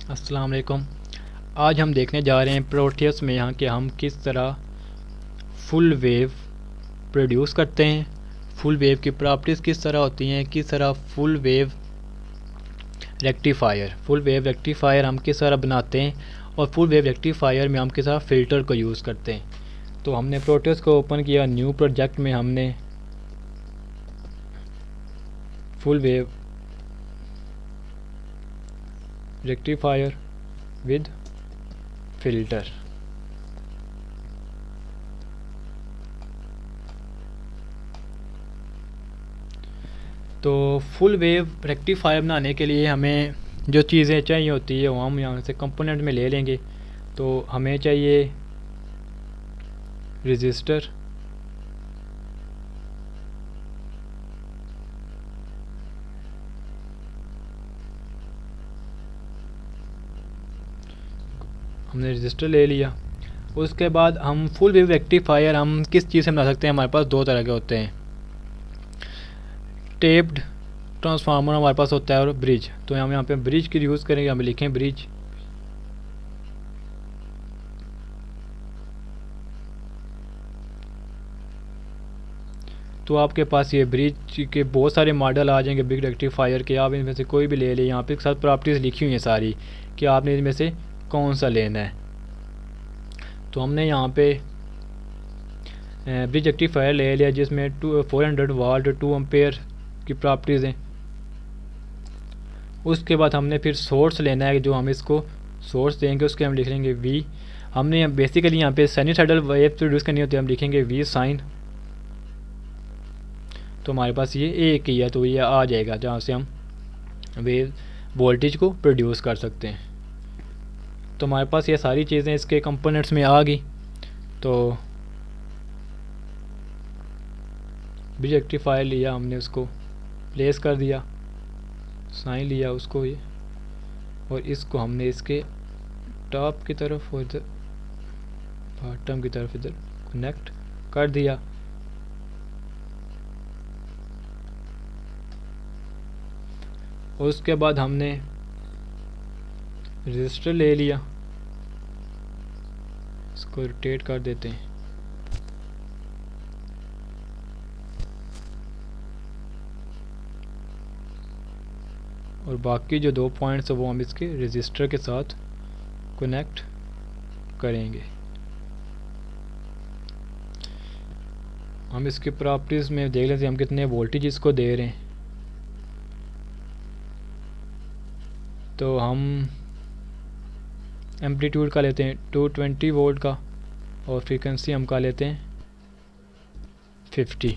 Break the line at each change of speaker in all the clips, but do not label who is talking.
अस्सलाम वालेकुम। आज हम देखने जा रहे हैं प्रोटेus में यहाँ के हम किस तरह फुल वेव प्रोड्यूस करते हैं, फुल वेव की प्रॉपर्टीज़ किस तरह होती हैं, किस तरह फुल वेव रेक्टिफायर हम किस तरह बनाते हैं और फुल वेव रेक्टिफायर में हम किस तरह फ़िल्टर को यूज़ करते हैं। तो हमने प्रोटेus को ओपन किया, न्यू प्रोजेक्ट में हमने full wave rectifier with filter. तो फुल वेव रेक्टिफायर बनाने के लिए हमें जो चीज़ें चाहिए होती है वो हम यहाँ से कंपोनेंट में ले लेंगे। तो हमें चाहिए रजिस्टर, हमने रजिस्टर ले लिया। उसके बाद हम फुल वेव रेक्टिफायर हम किस चीज़ से बना सकते हैं, हमारे पास दो तरह के होते हैं, टेप्ड ट्रांसफार्मर हमारे पास होता है और ब्रिज। तो हम यहाँ पे ब्रिज की यूज़ करेंगे, हम लिखें ब्रिज। तो आपके पास ये ब्रिज के बहुत सारे मॉडल आ जाएंगे बिग रेक्टिफायर के, आप इनमें से कोई भी ले लें। यहाँ पे साथ प्रॉपर्टीज़ लिखी हुई हैं सारी कि आपने इनमें से कौन सा लेना है। तो हमने यहाँ पे ब्रिज रेक्टिफायर ले लिया जिसमें 400 वाट 2 एम्पेयर की प्रॉपर्टीज़ हैं। उसके बाद हमने फिर सोर्स लेना है, जो हम इसको सोर्स देंगे उसके हम लिख लेंगे वी। हमने बेसिकली यहाँ पे साइनसॉइडल वेव प्रोड्यूस करनी होती है, हम लिखेंगे वी साइन। तो हमारे पास ये एक ही है, तो ये आ जाएगा जहाँ से हम वेव वोल्टेज को प्रोड्यूस कर सकते हैं। तो हमारे पास ये सारी चीज़ें इसके कंपोनेंट्स में आ गई। तो ब्रिज रेक्टिफायर लिया हमने, उसको प्लेस कर दिया, साइन लिया उसको ये, और इसको हमने इसके टॉप की तरफ और इधर बॉटम की तरफ इधर कनेक्ट कर दिया। और उसके बाद हमने रजिस्टर ले लिया, इसको रोटेट कर देते हैं। और बाकी जो 2 पॉइंट्स है वो हम इसके रजिस्टर के साथ कनेक्ट करेंगे। हम इसकी प्रॉपर्टीज़ में देख लेते हैं हम कितने वोल्टेज इसको दे रहे हैं। तो हम एम्पलीट्यूड का लेते हैं 220 वोल्ट का, और फ्रीक्वेंसी हम का लेते हैं 50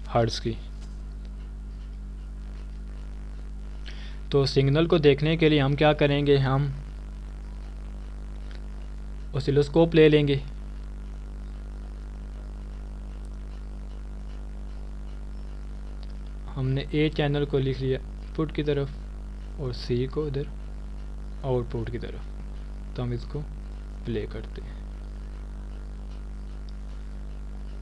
हर्ट्ज़ की। तो सिग्नल को देखने के लिए हम क्या करेंगे, हम ऑसिलोस्कोप ले लेंगे। हमने ए चैनल को लिख लिया इनपुट की तरफ और सी को इधर आउटपुट की तरफ। तो हम इसको प्ले करते हैं,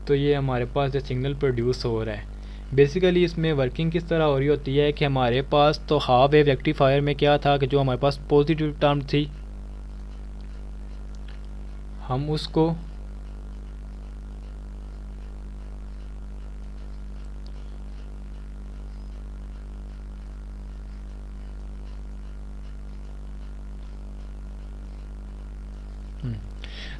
तो ये हमारे पास जो सिग्नल प्रोड्यूस हो रहा है। बेसिकली इसमें वर्किंग किस तरह हो रही होती है कि हमारे पास तो हाफ वेव रेक्टिफायर में क्या था कि जो हमारे पास पॉजिटिव टर्म थी हम उसको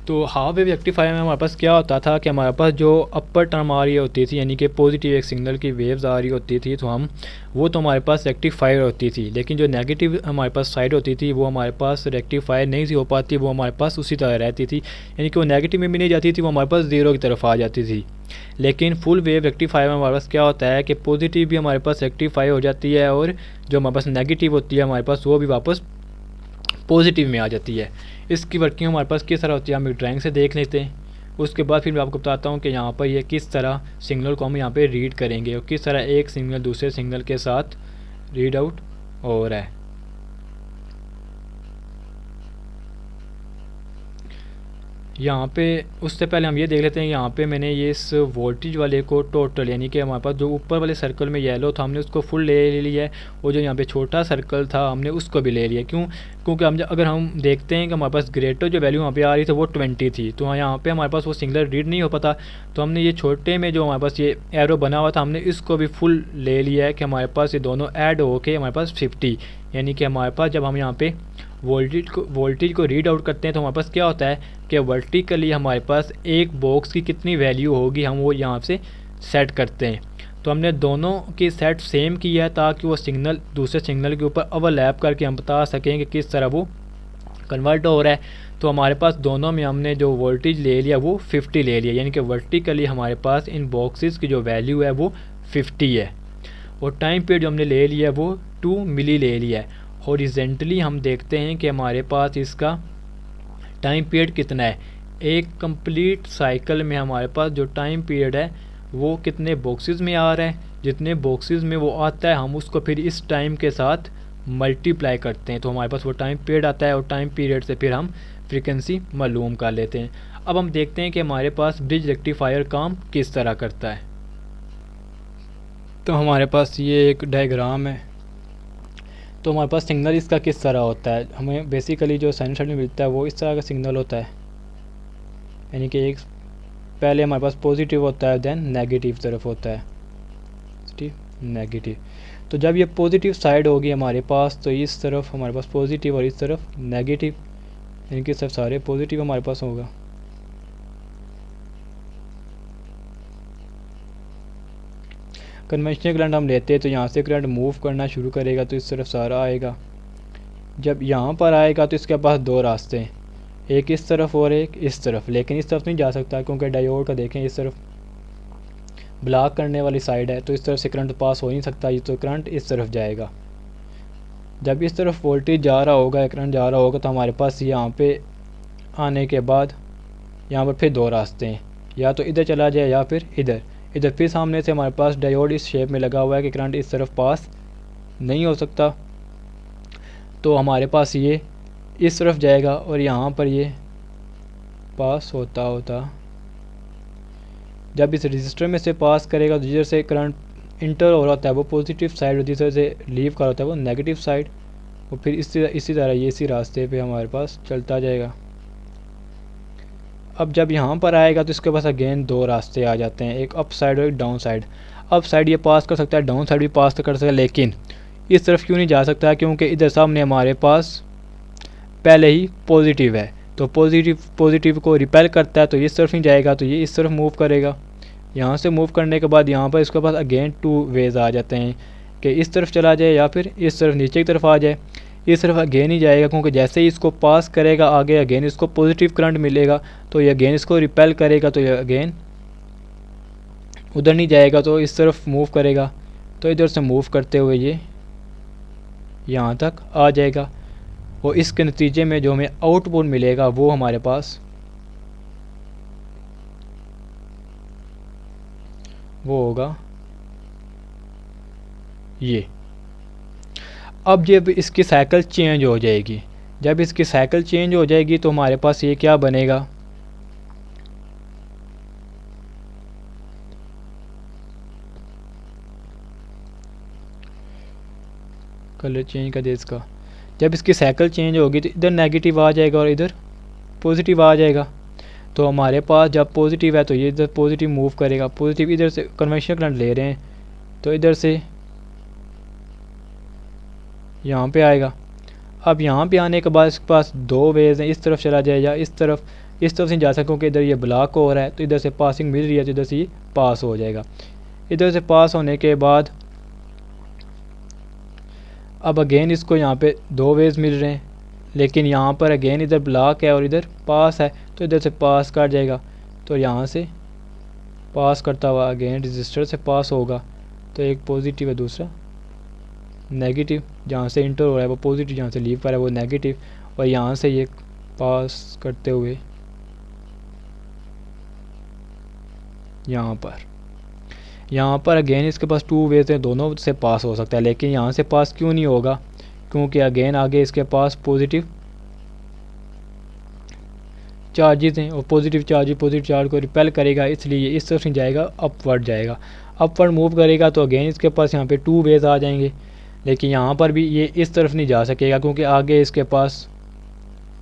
तो हाफ वेव रेक्टिफायर में हमारे पास क्या होता था कि हमारे पास जो अपर टर्म आ रही होती थी, यानी कि पॉजिटिव एक सिग्नल की वेव्स आ रही होती थी, तो हम वो तो हमारे पास रेक्टिफायर होती थी। लेकिन जो नेगेटिव हमारे पास साइड होती थी वो हमारे पास रेक्टिफायर नहीं हो पाती, वो हमारे पास उसी तरह रहती थी, यानी कि वो नेगेटिव में भी नहीं जाती थी, वो हमारे पास ज़ीरो की तरफ आ जाती थी। लेकिन फुल वेव रेक्टिफायर में हमारे पास क्या होता है कि पॉजिटिव भी हमारे पास रेक्टिफाई हो जाती है, और जो हमारे पास नेगेटिव होती है हमारे पास वो भी वापस पॉजिटिव में आ जाती है। इसकी वर्किंग हमारे पास किस तरह होती है हम एक ड्राइंग से देख लेते हैं। उसके बाद फिर मैं आपको बताता हूँ कि यहाँ पर ये किस तरह सिग्नल को हम यहाँ पे रीड करेंगे और किस तरह एक सिग्नल दूसरे सिग्नल के साथ रीड आउट हो रहा है। यहाँ पे उससे पहले हम ये देख लेते हैं, यहाँ पे मैंने ये इस वोल्टेज वाले को टोटल, यानी कि हमारे पास जो ऊपर वाले सर्कल में येलो था हमने उसको फुल ले लिया है, और जो यहाँ पे छोटा सर्कल था हमने उसको भी ले लिया। क्यों? क्योंकि अगर हम देखते हैं कि हमारे पास ग्रेटर जो वैल्यू वहाँ पे आ रही थी वो 20 थी, तो यहाँ पे हमारे पास वो सिंगलर रीड नहीं हो पाता, तो हमने ये छोटे में जो हमारे पास ये एरो बना हुआ था हमने इसको भी फुल ले लिया है कि हमारे पास ये दोनों ऐड होके हमारे पास 50, यानी कि हमारे पास जब हम यहाँ पे वोल्टेज को रीड आउट करते हैं तो हमारे पास क्या होता है कि वर्टिकली हमारे पास एक बॉक्स की कितनी वैल्यू होगी हम वो यहाँ से सेट करते हैं। तो हमने दोनों की सेट सेम किया है ताकि वो सिग्नल दूसरे सिग्नल के ऊपर ओवरलैप करके हम बता सकें कि किस तरह वो कन्वर्ट हो रहा है। तो हमारे पास दोनों में हमने जो वोल्टेज ले लिया वो 50 ले लिया, यानी कि वर्टिकली हमारे पास इन बॉक्सेस की जो वैल्यू है वो 50 है, और टाइम पीरियड जो हमने ले लिया वो 2 मिली ले लिया है। हॉरिजेंटली हम देखते हैं कि हमारे पास इसका टाइम पीरियड कितना है। एक कंप्लीट साइकिल में हमारे पास जो टाइम पीरियड है वो कितने बॉक्सेस में आ रहा है, जितने बॉक्सेस में वो आता है हम उसको फिर इस टाइम के साथ मल्टीप्लाई करते हैं, तो हमारे पास वो टाइम पीरियड आता है, और टाइम पीरियड से फिर हम फ्रीक्वेंसी मालूम कर लेते हैं। अब हम देखते हैं कि हमारे पास ब्रिज रेक्टिफायर काम किस तरह करता है। तो हमारे पास ये एक डायग्राम है, तो हमारे पास सिग्नल इसका किस तरह होता है। हमें बेसिकली जो साइनसॉइड में मिलता है वो इस तरह का सिग्नल होता है, यानी कि एक पहले हमारे पास पॉजिटिव होता है देन नेगेटिव तरफ होता है, नेगेटिव। तो जब ये पॉजिटिव साइड होगी हमारे पास तो इस तरफ हमारे पास पॉजिटिव और इस तरफ नेगेटिव, यानी कि सब सारे पॉजिटिव हमारे पास होगा। कन्वेंशनल करंट हम लेते हैं तो यहाँ से करंट मूव करना शुरू करेगा तो इस तरफ सारा आएगा। जब यहाँ पर आएगा तो इसके पास दो रास्ते हैं, एक इस तरफ और एक इस तरफ, लेकिन इस तरफ नहीं जा सकता क्योंकि डायोड का देखें इस तरफ ब्लॉक करने वाली साइड है, तो इस तरफ से करंट पास हो नहीं सकता, ये तो करंट इस तरफ जाएगा। जब इस तरफ वोल्टेज जा रहा होगा या करंट जा रहा होगा तो हमारे पास यहाँ पे आने के बाद यहाँ पर फिर दो रास्ते हैं, या तो इधर चला जाए या फिर इधर। इधर फिर सामने से हमारे पास डायोड इस शेप में लगा हुआ है कि करंट इस तरफ पास नहीं हो सकता, तो हमारे पास ये इस तरफ जाएगा और यहाँ पर ये पास होता होता जब इस रजिस्टर में से पास करेगा तो जिधर से करंट इंटर हो रहा होता है वो पॉजिटिव साइड, और जिधर से लीव कर होता है वो नेगेटिव साइड, और फिर इसी तरह ये इसी रास्ते पे हमारे पास चलता जाएगा। अब जब यहाँ पर आएगा तो इसके पास अगेन दो रास्ते आ जाते हैं, एक अप साइड और एक डाउन साइड। अप साइड ये पास कर सकता है, डाउन साइड भी पास कर सकता है, लेकिन इस तरफ क्यों नहीं जा सकता, क्योंकि इधर सामने हमारे पास पहले ही पॉजिटिव है, तो पॉजिटिव को रिपेल करता है, तो इस तरफ नहीं जाएगा, तो ये इस तरफ मूव करेगा। यहाँ से मूव करने के बाद यहाँ पर इसके पास अगेन टू वेज आ जाते हैं कि इस तरफ चला जाए या फिर इस तरफ नीचे की तरफ आ जाए। इस तरफ अगेन ही जाएगा क्योंकि जैसे ही इसको पास करेगा आगे अगेन इसको पॉजिटिव करंट मिलेगा, तो ये अगेन इसको रिपेल करेगा, तो ये अगेन उधर नहीं जाएगा, तो इस तरफ मूव करेगा, तो इधर से मूव करते हुए ये यहाँ तक आ जाएगा, और इसके नतीजे में जो हमें आउटपुट मिलेगा वो हमारे पास वो होगा ये। अब जब इसकी साइकिल चेंज हो जाएगी, जब इसकी साइकिल चेंज हो जाएगी तो हमारे पास ये क्या बनेगा, कलर चेंज कर दे इसका। जब इसकी साइकिल चेंज होगी तो इधर नेगेटिव आ जाएगा और इधर पॉजिटिव आ जाएगा, तो हमारे पास जब पॉजिटिव है तो ये इधर पॉजिटिव मूव करेगा, पॉजिटिव इधर से कन्वेंशनल करंट ले रहे हैं तो इधर से यहाँ पे आएगा। अब यहाँ पे आने के बाद इसके पास दो वेज हैं, इस तरफ चला जाए या इस तरफ से जा सकूँ कि इधर ये ब्लॉक हो रहा है, तो इधर से पासिंग मिल रही है तो इधर से ये पास हो जाएगा। इधर से पास होने के बाद अब अगेन इसको यहाँ पे दो वेज मिल रहे हैं, लेकिन यहाँ पर अगेन इधर ब्लॉक है और इधर पास है, तो इधर से पास कर जाएगा, तो यहाँ से पास करता हुआ अगेन रजिस्टर से पास होगा, तो एक पॉजिटिव है दूसरा नेगेटिव, जहाँ से इंटर हो रहा है वो पॉजिटिव, जहाँ से लीव कर रहा है वो नेगेटिव, और यहाँ से ये पास करते हुए यहाँ पर अगेन इसके पास टू वेज हैं, दोनों से पास हो सकता है, लेकिन यहाँ से पास क्यों नहीं होगा, क्योंकि अगेन आगे इसके पास पॉजिटिव चार्जेस हैं और पॉजिटिव चार्ज को रिपेल करेगा, इसलिए ये इस तरफ नहीं जाएगा, अपवर्ड जाएगा। अपवर्ड मूव करेगा तो अगेन इसके पास यहाँ पे 2 वेज आ जाएंगे, लेकिन यहाँ पर भी ये इस तरफ नहीं जा सकेगा क्योंकि आगे इसके पास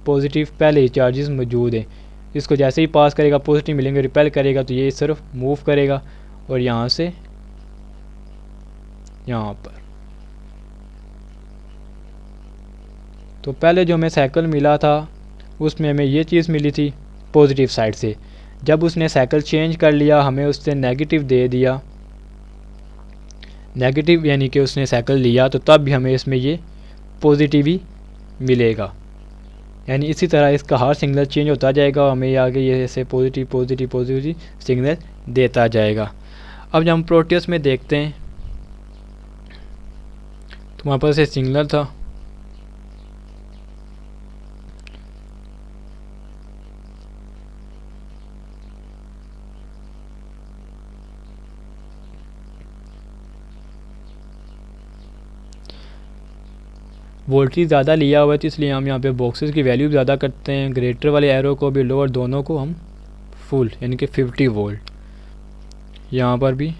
पॉजिटिव पहले ही चार्जेस मौजूद हैं। इसको जैसे ही पास करेगा पॉजिटिव मिलेंगे, रिपेल करेगा तो ये इस तरफ मूव करेगा और यहाँ से यहाँ पर। तो पहले जो हमें साइकिल मिला था उसमें हमें ये चीज़ मिली थी पॉजिटिव साइड से। जब उसने साइकिल चेंज कर लिया, हमें उससे नेगेटिव दे दिया, नेगेटिव यानी कि उसने साइकिल लिया, तो तब भी हमें इसमें ये पॉजिटिव ही मिलेगा। यानी इसी तरह इसका हर सिग्नल चेंज होता जाएगा और हमें आगे ये ऐसे पॉजिटिव पॉजिटिव पॉजिटिव सिग्नल देता जाएगा। अब जब हम प्रोटियस में देखते हैं तो हमारे पास ये सिग्नल था, वोल्टेज ज़्यादा लिया हुआ है तो इसलिए हम यहाँ पे बॉक्सेस की वैल्यू ज़्यादा करते हैं। ग्रेटर वाले एरो को भी लोअर दोनों को हम फुल यानी कि 50 वोल्ट, यहाँ पर भी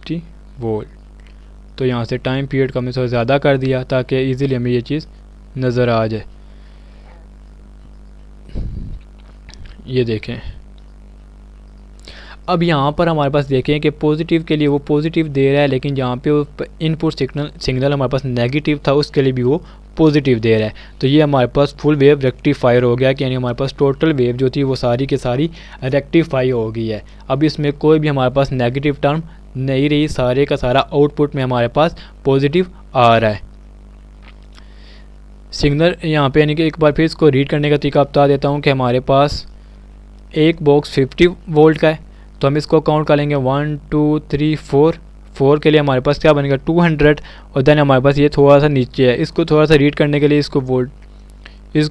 50 वोल्ट। तो यहाँ से टाइम पीरियड को हमने थोड़ा ज़्यादा कर दिया ताकि इजीली हमें ये चीज़ नज़र आ जाए। ये देखें, अब यहाँ पर हमारे पास देखें कि पॉजिटिव के लिए वो पॉजिटिव दे रहा है, लेकिन जहाँ पे वो इनपुट सिग्नल हमारे पास नेगेटिव था उसके लिए भी वो पॉजिटिव दे रहा है। तो ये हमारे पास फुल वेव रेक्टिफायर हो गया कि यानी हमारे पास टोटल वेव जो थी वो सारी की सारी रेक्टिफाई हो गई है। अब इसमें कोई भी हमारे पास नेगेटिव टर्म नहीं रही, सारे का सारा आउटपुट में हमारे पास पॉजिटिव आ रहा है। सिग्नल यहाँ पे यानी कि एक बार फिर इसको रीड करने का तरीका बता देता हूँ कि हमारे पास एक बॉक्स 50 वोल्ट का है, तो हम इसको काउंट कर लेंगे 1 2 3 4 के लिए हमारे पास क्या बनेगा 200। और देन हमारे पास ये थोड़ा सा नीचे है, इसको थोड़ा सा रीड करने के लिए इसको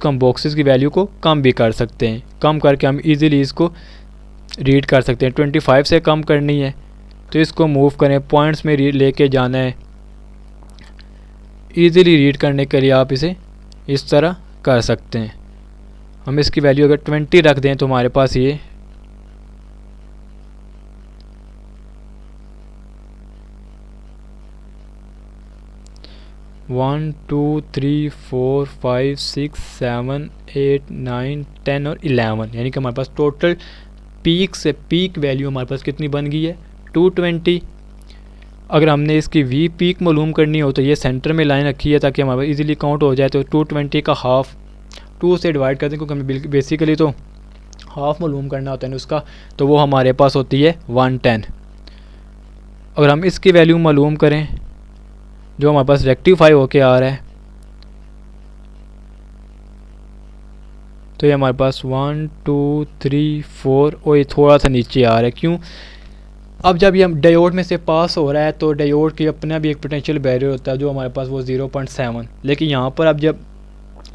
हम बॉक्सेस की वैल्यू को कम भी कर सकते हैं। कम करके हम इजीली इसको रीड कर सकते हैं। 25 से कम करनी है तो इसको मूव करें, पॉइंट्स में लेके जाना है। इजीली रीड करने के लिए आप इसे इस तरह कर सकते हैं। हम इसकी वैल्यू अगर 20 रख दें तो हमारे पास ये 1 2 3 4 5 6 7 8 9 10 और 11, यानी कि हमारे पास टोटल पीक से पीक वैल्यू हमारे पास कितनी बन गई है 220। अगर हमने इसकी वी पीक मालूम करनी हो तो ये सेंटर में लाइन रखी है ताकि हमारे पास इजीली काउंट हो जाए। तो 220 का हाफ 2 से डिवाइड करते हैं क्योंकि हमें बेसिकली तो हाफ मालूम करना होता है उसका, तो वो हमारे पास होती है 110। अगर हम इसकी वैल्यू मालूम करें जो हमारे पास रेक्टिफाई होके आ रहा है, तो ये हमारे पास 1 2 3 4 और ये थोड़ा सा नीचे आ रहा है। क्यों? अब जब ये हम डायोड में से पास हो रहा है तो डायोड की अपना भी एक पोटेंशियल बैरियर होता है जो हमारे पास वो 0.7, लेकिन यहाँ पर अब जब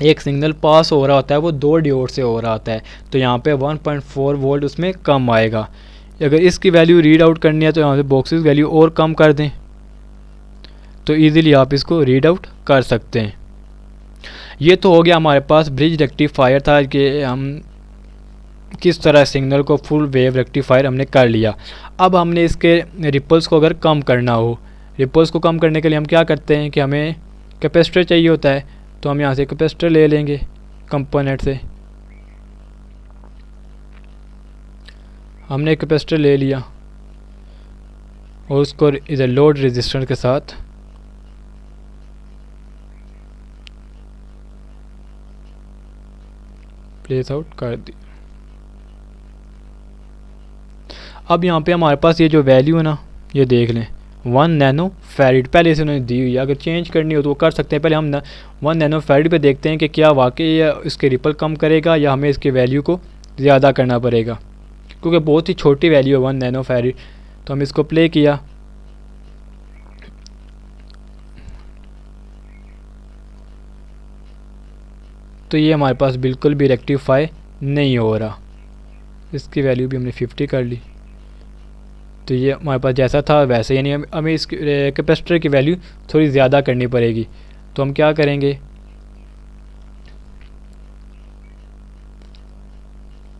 एक सिग्नल पास हो रहा होता है वो 2 डायोड से हो रहा होता है, तो यहाँ पे 1.4 वोल्ट उसमें कम आएगा। अगर इसकी वैल्यू रीड आउट करनी है तो यहाँ से बॉक्सेस वैल्यू और कम कर दें तो ईज़िली आप इसको रीड आउट कर सकते हैं। ये तो हो गया हमारे पास ब्रिज रेक्टिफायर था कि हम किस तरह सिग्नल को फुल वेव रेक्टिफायर हमने कर लिया। अब हमने इसके रिपल्स को अगर कम करना हो, रिपल्स को कम करने के लिए हम क्या करते हैं कि हमें कैपेसिटर चाहिए होता है, तो हम यहाँ से कैपेसिटर ले लेंगे कंपोनेंट से। हमने कैपेसिटर ले लिया और उसको इधर लोड रेजिस्टेंस के साथ प्लेस आउट कर दी। अब यहाँ पे हमारे पास ये जो वैल्यू है ना, ये देख लें 1 नैनो फैरिड पहले से उन्होंने दी हुई है। अगर चेंज करनी हो तो वो कर सकते हैं। पहले हम 1 नैनो फैरिड पे देखते हैं कि क्या वाकई इसके रिपल कम करेगा या हमें इसकी वैल्यू को ज़्यादा करना पड़ेगा, क्योंकि बहुत ही छोटी वैल्यू है 1 नैनो फैरिड। तो हम इसको प्ले किया, तो ये हमारे पास बिल्कुल भी रेक्टिफाई नहीं हो रहा। इसकी वैल्यू भी हमने 50 कर ली, तो ये हमारे पास जैसा था वैसे, यानी हमें इस कैपेसिटर की वैल्यू थोड़ी ज़्यादा करनी पड़ेगी। तो हम क्या करेंगे,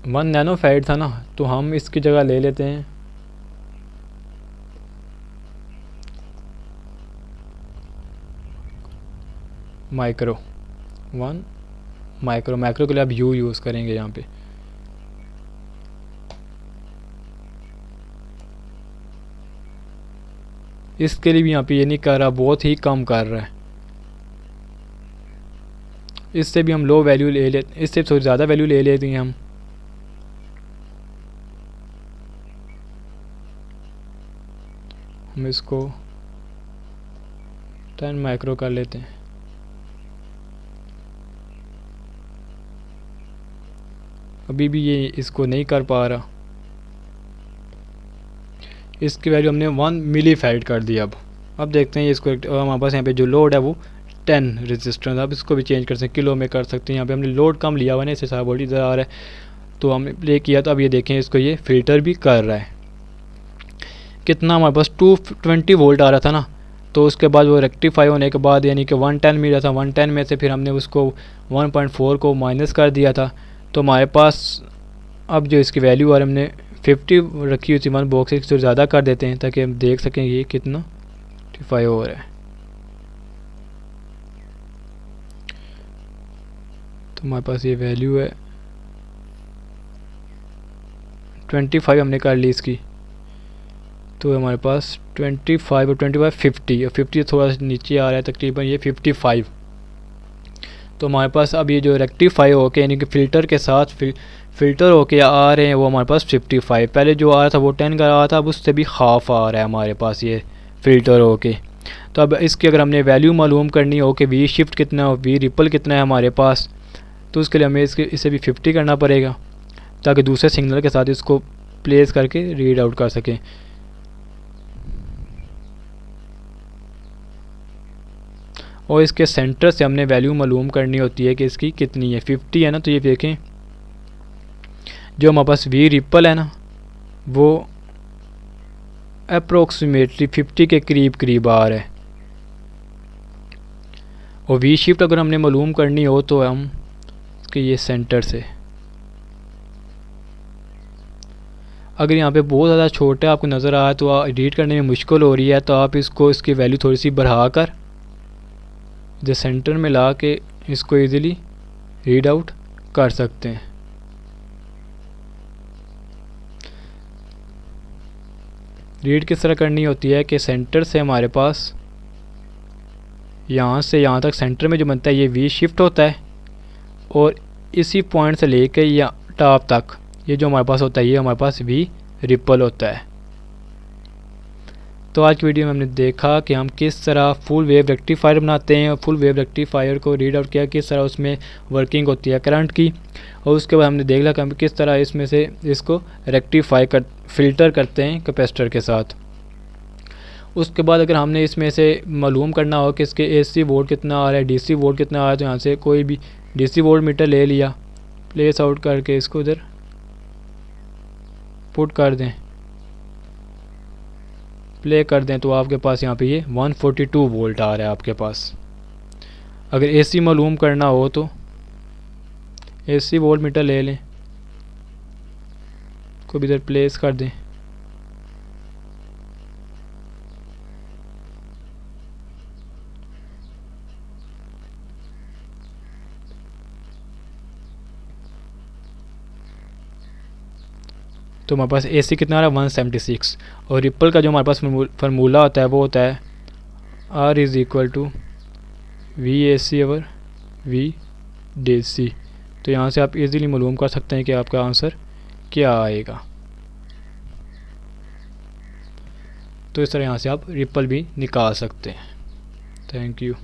1 नैनो फैराड था ना, तो हम इसकी जगह ले लेते हैं माइक्रो 1 माइक्रो के लिए आप यू यूज़ करेंगे यहाँ पे। इसके लिए भी यहाँ पे ये नहीं कर रहा, बहुत ही कम कर रहा है। इससे भी हम लो वैल्यू ले लेते, इससे थोड़ी ज़्यादा वैल्यू ले लेते हैं हम इसको 10 माइक्रो कर लेते हैं। अभी भी ये इसको नहीं कर पा रहा। इसकी वैल्यू हमने 1 मिली फैराड कर दी। अब देखते हैं इसको। हमारे पास यहाँ पे जो लोड है वो 10 रेजिस्टेंस। अब इसको भी चेंज कर सकते हैं, किलो में कर सकते हैं। यहाँ पे हमने लोड कम लिया हुआ है, इससे सारा वोल्टेज आ रहा है, तो हमने प्ले किया। तो अब ये देखें, इसको ये फ़िल्टर भी कर रहा है। कितना हमारे पास 220 वोल्ट आ रहा था ना, तो उसके बाद वो रेक्टिफाई होने के बाद यानी कि 110 मिल रहा था। 110 में से फिर हमने उसको 1.4 को माइनस कर दिया था, तो हमारे पास अब जो इसकी वैल्यू आ रही हमने 50 रखी हुई थी, 1 बॉक्स से ज़्यादा कर देते हैं ताकि हम देख सकें ये कितना 55 हो रहा है। तो हमारे पास ये वैल्यू है 25 हमने कर ली इसकी। तो हमारे पास 25 और 25 50 और 50 थोड़ा सा नीचे आ रहा है, तकरीबन ये 55। तो हमारे पास अब ये जो रेक्टिफाई होके यानी कि फ़िल्टर के साथ फ़िल्टर होके आ रहे हैं वो हमारे पास 55। पहले जो आ रहा था वो 10 का आ रहा था, अब उससे भी हाफ़ आ रहा है हमारे पास ये फ़िल्टर होके। तो अब इसकी अगर हमने वैल्यू मालूम करनी हो कि वी शिफ्ट कितना हो, वी रिपल कितना है हमारे पास, तो उसके लिए हमें इसे भी 50 करना पड़ेगा ताकि दूसरे सिग्नल के साथ इसको प्लेस करके रीड आउट कर सकें। और इसके सेंटर से हमने वैल्यू मालूम करनी होती है कि इसकी कितनी है। 50 है ना, तो ये देखें जो हमारे पास वी रिपल है ना वो अप्रोक्सीमेटली 50 के करीब आ रहा है। और वी शिफ्ट अगर हमने मालूम करनी हो तो हम इसके ये सेंटर से, अगर यहाँ पे बहुत ज़्यादा छोटा आपको नज़र आया तो एडिट करने में मुश्किल हो रही है, तो आप इसको इसकी वैल्यू थोड़ी सी बढ़ा कर जो सेंटर में ला के इसको इजीली रीड आउट कर सकते हैं। रीड किस तरह करनी होती है कि सेंटर से हमारे पास यहाँ से यहाँ तक सेंटर में जो बनता है ये वी शिफ्ट होता है, और इसी पॉइंट से लेकर या टॉप तक ये जो हमारे पास होता है ये हमारे पास वी रिपल होता है। तो आज की वीडियो में हमने देखा कि हम किस तरह फुल वेव रेक्टिफायर बनाते हैं और फुल वेव रेक्टिफायर को रीड आउट किया, किस तरह उसमें वर्किंग होती है करंट की, और उसके बाद हमने देखा कि हम किस तरह इसमें से इसको रेक्टिफाई कर फ़िल्टर करते हैं कैपेसिटर के साथ। उसके बाद अगर हमने इसमें से मालूम करना हो कि इसके AC वोल्ट कितना आ रहा है, DC वोल्ट कितना आ रहा है, तो यहाँ से कोई भी DC वोल्ट मीटर ले लिया, प्लेस आउट करके इसको इधर पुट कर दें, प्ले कर दें, तो आपके पास यहाँ पे ये 142 वोल्ट आ रहा है आपके पास। अगर AC मालूम करना हो तो AC वोल्ट मीटर ले लें, को भी इधर प्लेस कर दें, तो हमारे पास AC कितना आ रहा है 176। और रिपल का जो हमारे पास फार्मूला होता है वो होता है R is equal to VAC over VDC। तो यहाँ से आप इजीली मालूम कर सकते हैं कि आपका आंसर क्या आएगा। तो इस तरह यहाँ से आप रिपल भी निकाल सकते हैं। Thank you.